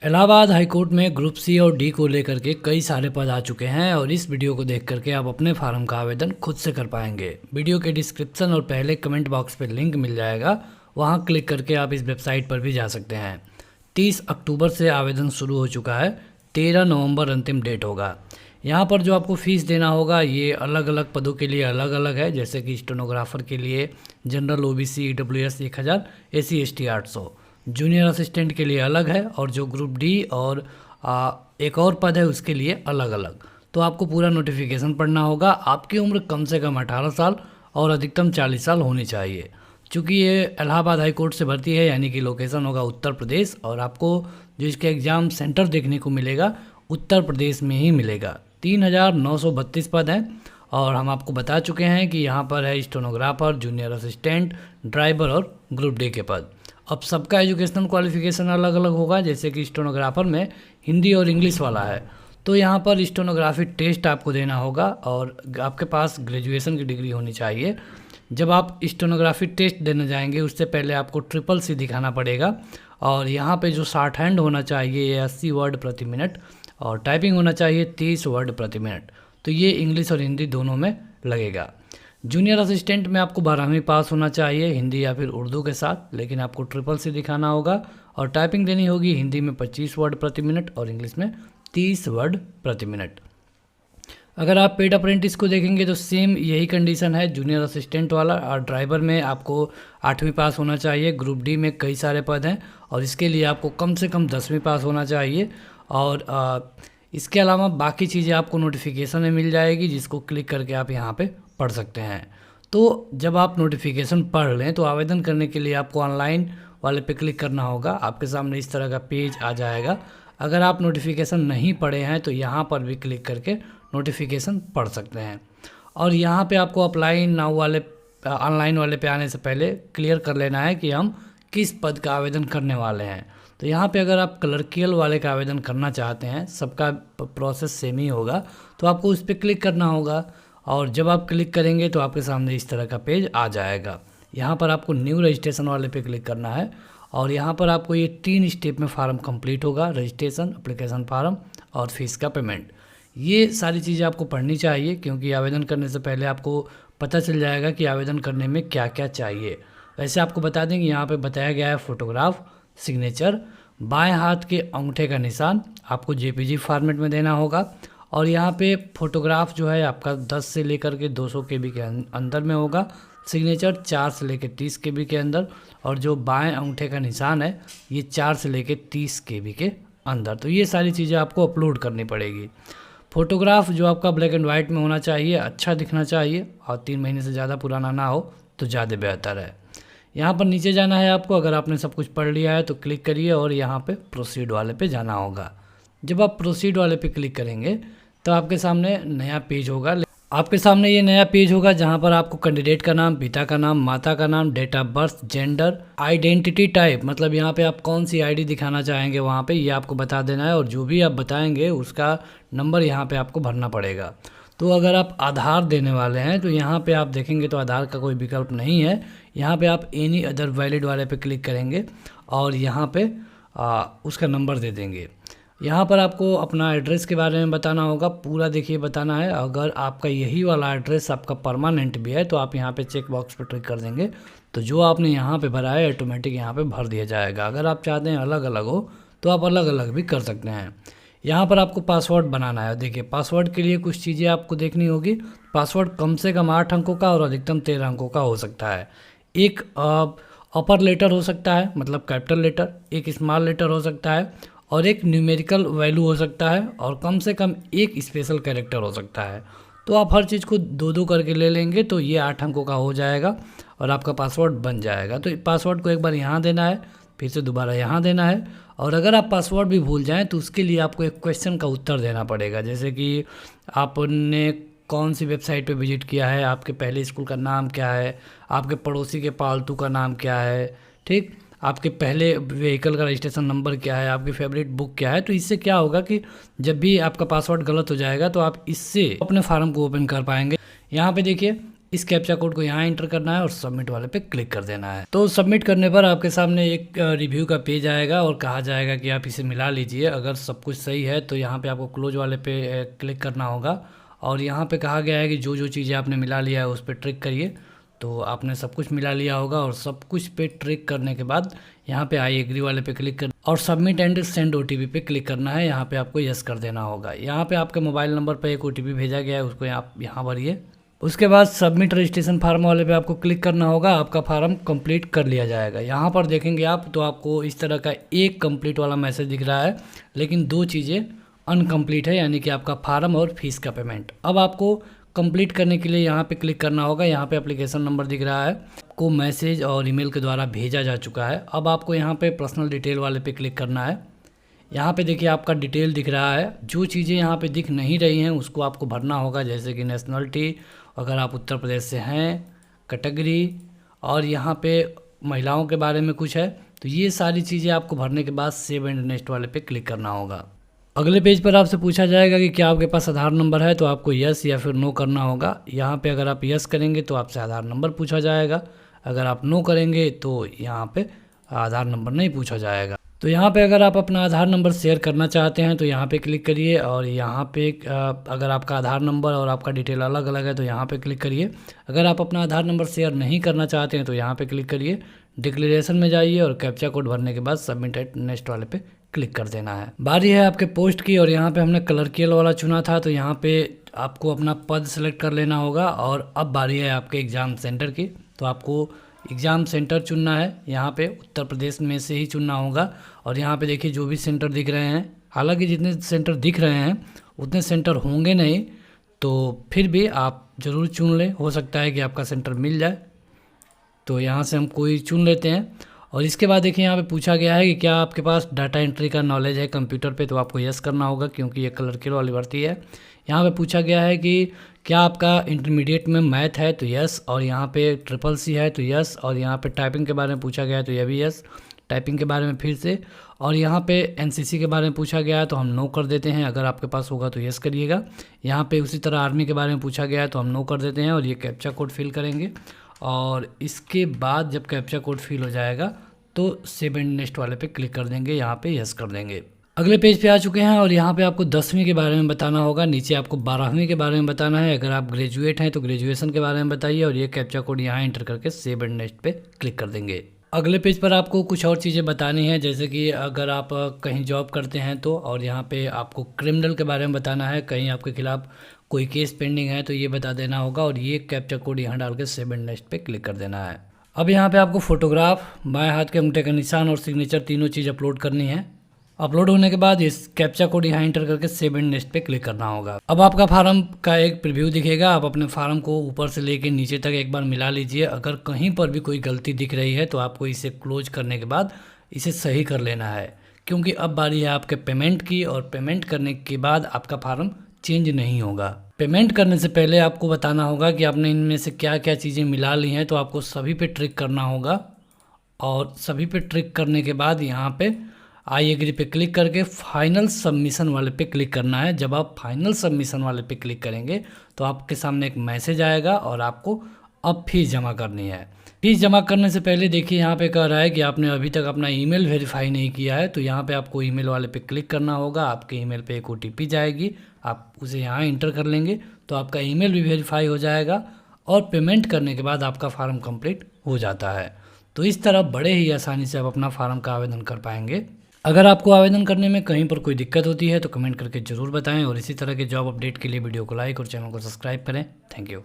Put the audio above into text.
Allahabad high court में group C और D को लेकर के कई सारे पद आ चुके हैं और इस वीडियो को देख करके आप अपने फार्म का आवेदन खुद से कर पाएंगे। वीडियो के डिस्क्रिप्शन और पहले कमेंट बॉक्स पे लिंक मिल जाएगा, वहां क्लिक करके आप इस वेबसाइट पर भी जा सकते हैं। 30 अक्टूबर से आवेदन शुरू हो चुका है, 13 नवंबर अंतिम डेट होगा। यहाँ पर जो आपको फ़ीस देना होगा ये अलग अलग पदों के लिए अलग अलग है, जैसे कि स्टेनोग्राफर के लिए general OBC EWS 1000, SC ST 800, junior assistant के लिए अलग है, और जो ग्रुप डी और एक और पद है उसके लिए अलग अलग। तो आपको पूरा नोटिफिकेशन पढ़ना होगा। आपकी उम्र कम से कम 18 साल और अधिकतम 40 साल होनी चाहिए। चूँकि ये इलाहाबाद हाई कोर्ट से भर्ती है, यानी कि लोकेशन होगा उत्तर प्रदेश, और आपको जो इसके एग्ज़ाम सेंटर देखने को मिलेगा उत्तर प्रदेश में ही मिलेगा। 3932 पद हैं और हम आपको बता चुके हैं कि यहाँ पर है स्टेनोग्राफर, जूनियर असिस्टेंट, ड्राइवर और ग्रुप डी के पद। अब सबका एजुकेशनल क्वालिफिकेशन अलग अलग होगा, जैसे कि स्टेनोग्राफर में हिंदी और इंग्लिश वाला है तो यहाँ पर स्टेनोग्राफी टेस्ट आपको देना होगा और आपके पास ग्रेजुएशन की डिग्री होनी चाहिए। जब आप स्टेनोग्राफी टेस्ट देने जाएंगे उससे पहले आपको CCC दिखाना पड़ेगा, और यहाँ पे जो शॉर्ट हैंड होना चाहिए ये 80 वर्ड प्रति मिनट और टाइपिंग होना चाहिए 30 वर्ड प्रति मिनट। तो ये इंग्लिश और हिंदी दोनों में लगेगा। जूनियर असिस्टेंट में आपको 12वीं पास होना चाहिए हिंदी या फिर उर्दू के साथ, लेकिन आपको CCC दिखाना होगा और टाइपिंग देनी होगी हिंदी में 25 वर्ड प्रति मिनट और इंग्लिश में 30 वर्ड प्रति मिनट। अगर आप पेड अप्रेंटिस को देखेंगे तो सेम यही कंडीशन है जूनियर असिस्टेंट वाला, और ड्राइवर में आपको 8वीं पास होना चाहिए। ग्रुप डी में कई सारे पद हैं और इसके लिए आपको कम से कम 10वीं पास होना चाहिए, और इसके अलावा बाकी चीज़ें आपको नोटिफिकेशन में मिल जाएगी, जिसको क्लिक करके आप यहाँ पे पढ़ सकते हैं। तो जब आप नोटिफिकेशन पढ़ लें तो आवेदन करने के लिए आपको ऑनलाइन वाले पे क्लिक करना होगा। आपके सामने इस तरह का पेज आ जाएगा। अगर आप नोटिफिकेशन नहीं पढ़े हैं तो यहाँ पर भी क्लिक करके नोटिफिकेशन पढ़ सकते हैं। और यहाँ पे आपको अप्लाई नाउ वाले ऑनलाइन वाले पे आने से पहले क्लियर कर लेना है कि हम किस पद का आवेदन करने वाले हैं। तो यहाँ पे अगर आप क्लर्कियल वाले का आवेदन करना चाहते हैं, सबका प्रोसेस सेम ही होगा, तो आपको उस पर क्लिक करना होगा, और जब आप क्लिक करेंगे तो आपके सामने इस तरह का पेज आ जाएगा। यहाँ पर आपको न्यू रजिस्ट्रेशन वाले पे क्लिक करना है, और यहाँ पर आपको ये 3 स्टेप में फार्म कंप्लीट होगा, रजिस्ट्रेशन, एप्लीकेशन फार्म और फीस का पेमेंट। ये सारी चीज़ें आपको पढ़नी चाहिए, क्योंकि आवेदन करने से पहले आपको पता चल जाएगा कि आवेदन करने में क्या क्या चाहिए। वैसे आपको बता दें कि यहाँ पर बताया गया है फोटोग्राफ, सिग्नेचर, बाएं हाथ के अंगूठे का निशान आपको JPG फॉर्मेट में देना होगा, और यहाँ पे फोटोग्राफ जो है आपका 10 से लेकर के 200 KB के अंदर में होगा, सिग्नेचर 4 से लेकर 30 KB के अंदर, और जो बाएं अंगूठे का निशान है ये 4 से लेकर 30 KB के अंदर। तो ये सारी चीज़ें आपको अपलोड करनी पड़ेगी। फ़ोटोग्राफ जो आपका ब्लैक एंड वाइट में होना चाहिए, अच्छा दिखना चाहिए, और 3 महीने से ज़्यादा पुराना ना हो तो ज़्यादा बेहतर है। यहाँ पर नीचे जाना है आपको। अगर आपने सब कुछ पढ़ लिया है तो क्लिक करिए और यहाँ पे प्रोसीड वाले पे जाना होगा। जब आप प्रोसीड वाले पे क्लिक करेंगे तो आपके सामने नया पेज होगा। आपके सामने ये नया पेज होगा जहाँ पर आपको कैंडिडेट का नाम, पिता का नाम, माता का नाम, date of birth, gender, identity type, मतलब यहाँ पे आप कौन सी ID दिखाना चाहेंगे वहाँ पे ये आपको बता देना है, और जो भी आप बताएंगे उसका नंबर यहाँ पे आपको भरना पड़ेगा। तो अगर आप आधार देने वाले हैं तो यहाँ पे आप देखेंगे तो आधार का कोई विकल्प नहीं है। यहाँ पे आप एनी अदर वैलिड वाले पे क्लिक करेंगे और यहाँ पे उसका नंबर दे देंगे। यहाँ पर आपको अपना एड्रेस के बारे में बताना होगा, पूरा देखिए बताना है। अगर आपका यही वाला एड्रेस आपका परमानेंट भी है तो आप यहाँ पे चेक बॉक्स पर क्लिक कर देंगे, तो जो आपने यहाँ पे भरा है ऑटोमेटिक यहाँ पे भर दिया जाएगा। अगर आप चाहते हैं अलग अलग हो तो आप अलग अलग भी कर सकते हैं। यहाँ पर आपको पासवर्ड बनाना है। देखिए पासवर्ड के लिए कुछ चीज़ें आपको देखनी होगी। पासवर्ड कम से कम 8 अंकों का और अधिकतम 13 अंकों का हो सकता है। एक अपर लेटर हो सकता है, मतलब कैपिटल लेटर, एक स्मॉल लेटर हो सकता है, और एक न्यूमेरिकल वैल्यू हो सकता है, और कम से कम एक स्पेशल कैरेक्टर हो सकता है। तो आप हर चीज़ को 2-2 करके ले लेंगे तो ये 8 अंकों का हो जाएगा और आपका पासवर्ड बन जाएगा। तो पासवर्ड को एक बार यहाँ देना है, फिर से दोबारा यहाँ देना है, और अगर आप पासवर्ड भी भूल जाएं तो उसके लिए आपको एक क्वेश्चन का उत्तर देना पड़ेगा, जैसे कि आपने कौन सी वेबसाइट पे विजिट किया है, आपके पहले स्कूल का नाम क्या है, आपके पड़ोसी के पालतू का नाम क्या है, ठीक, आपके पहले व्हीकल का रजिस्ट्रेशन नंबर क्या है, आपकी फेवरेट बुक क्या है। तो इससे क्या होगा कि जब भी आपका पासवर्ड गलत हो जाएगा तो आप इससे अपने फार्म को ओपन कर पाएंगे। यहाँ पे देखिए इस कैप्चा कोड को यहाँ एंटर करना है और सबमिट वाले पे क्लिक कर देना है। तो सबमिट करने पर आपके सामने एक रिव्यू का पेज आएगा और कहा जाएगा कि आप इसे मिला लीजिए। अगर सब कुछ सही है तो यहाँ पे आपको क्लोज वाले पे क्लिक करना होगा और यहाँ पे कहा गया है कि जो जो चीज़ें आपने मिला लिया है उस पर ट्रिक करिए। तो आपने सब कुछ मिला लिया होगा और सब कुछ पे ट्रिक करने के बाद यहाँ पे आई एग्री वाले पे क्लिक कर और सबमिट एंड सेंड ओटीपी पे क्लिक करना है। यहाँ पे आपको यस कर देना होगा। यहाँ पे आपके मोबाइल नंबर पे एक ओटीपी भेजा गया है, उसको आप यहाँ भरिए। उसके बाद सबमिट रजिस्ट्रेशन फार्म वाले पे आपको क्लिक करना होगा। आपका फार्म कंप्लीट कर लिया जाएगा। यहाँ पर देखेंगे आप तो आपको इस तरह का एक कंप्लीट वाला मैसेज दिख रहा है, लेकिन दो चीज़ें अनकम्प्लीट है, यानी कि आपका फार्म और फीस का पेमेंट। अब आपको कंप्लीट करने के लिए यहाँ पे क्लिक करना होगा। यहाँ पे एप्लीकेशन नंबर दिख रहा है, को मैसेज और ईमेल के द्वारा भेजा जा चुका है। अब आपको यहाँ पे पर्सनल डिटेल वाले पे क्लिक करना है। यहाँ पे देखिए आपका डिटेल दिख रहा है। जो चीज़ें यहाँ पे दिख नहीं रही हैं उसको आपको भरना होगा, जैसे कि नेशनलिटी, अगर आप उत्तर प्रदेश से हैं, कैटेगरी, और यहाँ पे महिलाओं के बारे में कुछ है। तो ये सारी चीज़ें आपको भरने के बाद सेव एंड नेक्स्ट वाले पे क्लिक करना होगा। अगले पेज पर आपसे पूछा जाएगा कि क्या आपके पास आधार नंबर है, तो आपको यस या फिर नो करना होगा। यहाँ पे अगर आप यस करेंगे तो आपसे आधार नंबर पूछा जाएगा, अगर आप नो करेंगे तो यहाँ पे आधार नंबर नहीं पूछा जाएगा। तो यहाँ पे अगर आप अपना आधार नंबर शेयर करना चाहते हैं तो यहाँ पे क्लिक करिए और यहाँ पे अगर आपका आधार नंबर और आपका डिटेल अलग अलग है तो यहाँ पे क्लिक करिए। अगर आप अपना आधार नंबर शेयर नहीं करना चाहते हैं तो यहाँ पे क्लिक करिए, डिक्लेरेशन में जाइए और कैप्चा कोड भरने के बाद सबमिट एट नेक्स्ट वाले पे क्लिक कर देना है। बारी है आपके पोस्ट की और यहाँ पे हमने क्लर्कियल वाला चुना था, तो यहाँ पे आपको अपना पद सेलेक्ट कर लेना होगा। और अब बारी है आपके एग्ज़ाम सेंटर की, तो आपको एग्ज़ाम सेंटर चुनना है। यहाँ पे उत्तर प्रदेश में से ही चुनना होगा। और यहाँ पे देखिए जो भी सेंटर दिख रहे हैं, हालांकि जितने सेंटर दिख रहे हैं उतने सेंटर होंगे नहीं, तो फिर भी आप ज़रूर चुन लें, हो सकता है कि आपका सेंटर मिल जाए। तो यहाँ से हम कोई चुन लेते हैं। और इसके बाद देखिए यहाँ पे पूछा गया है कि क्या आपके पास डाटा एंट्री का नॉलेज है कंप्यूटर पे, तो आपको यस करना होगा क्योंकि ये क्लर्कियल वाली भर्ती है। यहाँ पे पूछा गया है कि क्या आपका इंटरमीडिएट में मैथ है, तो यस, और यहाँ पे ट्रिपल सी है तो यस, और यहाँ पे टाइपिंग के बारे में पूछा गया है तो यह भी यस, टाइपिंग के बारे में फिर से, और यहाँ पे एनसीसी के बारे में पूछा गया है तो हम नो कर देते हैं। अगर आपके पास होगा तो यस करिएगा। यहाँ पे उसी तरह आर्मी के बारे में पूछा गया है तो हम नो कर देते हैं और ये कैप्चा कोड फिल करेंगे। और इसके बाद जब कैप्चा कोड फिल हो जाएगा तो सेव एंड नेक्स्ट वाले पे क्लिक कर देंगे, यहाँ पे यस कर देंगे। अगले पेज पे आ चुके हैं और यहाँ पे आपको 10वीं के बारे में बताना होगा, नीचे आपको 12वीं के बारे में बताना है। अगर आप ग्रेजुएट हैं तो ग्रेजुएशन के बारे में बताइए और ये कैप्चा कोड यहाँ एंटर करके सेव एंड नेक्स्ट पे क्लिक कर देंगे। अगले पेज पर आपको कुछ और चीज़ें बतानी है, जैसे कि अगर आप कहीं जॉब करते हैं तो, और यहाँ पे आपको क्रिमिनल के बारे में बताना है, कहीं आपके खिलाफ कोई केस पेंडिंग है तो ये बता देना होगा और ये कैप्चा कोड यहाँ डाल के सेव एंड नेक्स्ट पे क्लिक कर देना है। अब यहाँ पे आपको फोटोग्राफ, बाएं हाथ के अंगूठे का निशान और सिग्नेचर तीनों चीज़ अपलोड करनी है। अपलोड होने के बाद इस कैप्चा कोड यहाँ एंटर करके सेव एंड नेक्स्ट पे क्लिक करना होगा। अब आपका फार्म का एक प्रीव्यू दिखेगा। आप अपने फार्म को ऊपर से लेके नीचे तक एक बार मिला लीजिए। अगर कहीं पर भी कोई गलती दिख रही है तो आपको इसे क्लोज करने के बाद इसे सही कर लेना है, क्योंकि अब बारी है आपके पेमेंट की, और पेमेंट करने के बाद आपका फार्म चेंज नहीं होगा। पेमेंट करने से पहले आपको बताना होगा कि आपने इनमें से क्या क्या चीज़ें मिला ली हैं, तो आपको सभी पे ट्रिक करना होगा। और सभी पे ट्रिक करने के बाद यहाँ पे आई एग्री पे क्लिक करके फाइनल सबमिशन वाले पे क्लिक करना है। जब आप फाइनल सबमिशन वाले पे क्लिक करेंगे तो आपके सामने एक मैसेज आएगा और आपको अब फीस जमा करनी है। फीस जमा करने से पहले देखिए यहाँ पे कह रहा है कि आपने अभी तक अपना ईमेल वेरीफाई नहीं किया है, तो यहाँ पे आपको ईमेल वाले पे क्लिक करना होगा। आपके ईमेल पे एक ओटीपी जाएगी, आप उसे यहाँ इंटर कर लेंगे तो आपका ईमेल भी वेरीफाई हो जाएगा और पेमेंट करने के बाद आपका फार्म कंप्लीट हो जाता है। तो इस तरह बड़े ही आसानी से आप अपना फार्म का आवेदन कर पाएंगे। अगर आपको आवेदन करने में कहीं पर कोई दिक्कत होती है तो कमेंट करके ज़रूर बताएं और इसी तरह के जॉब अपडेट के लिए वीडियो को लाइक और चैनल को सब्सक्राइब करें। Thank you.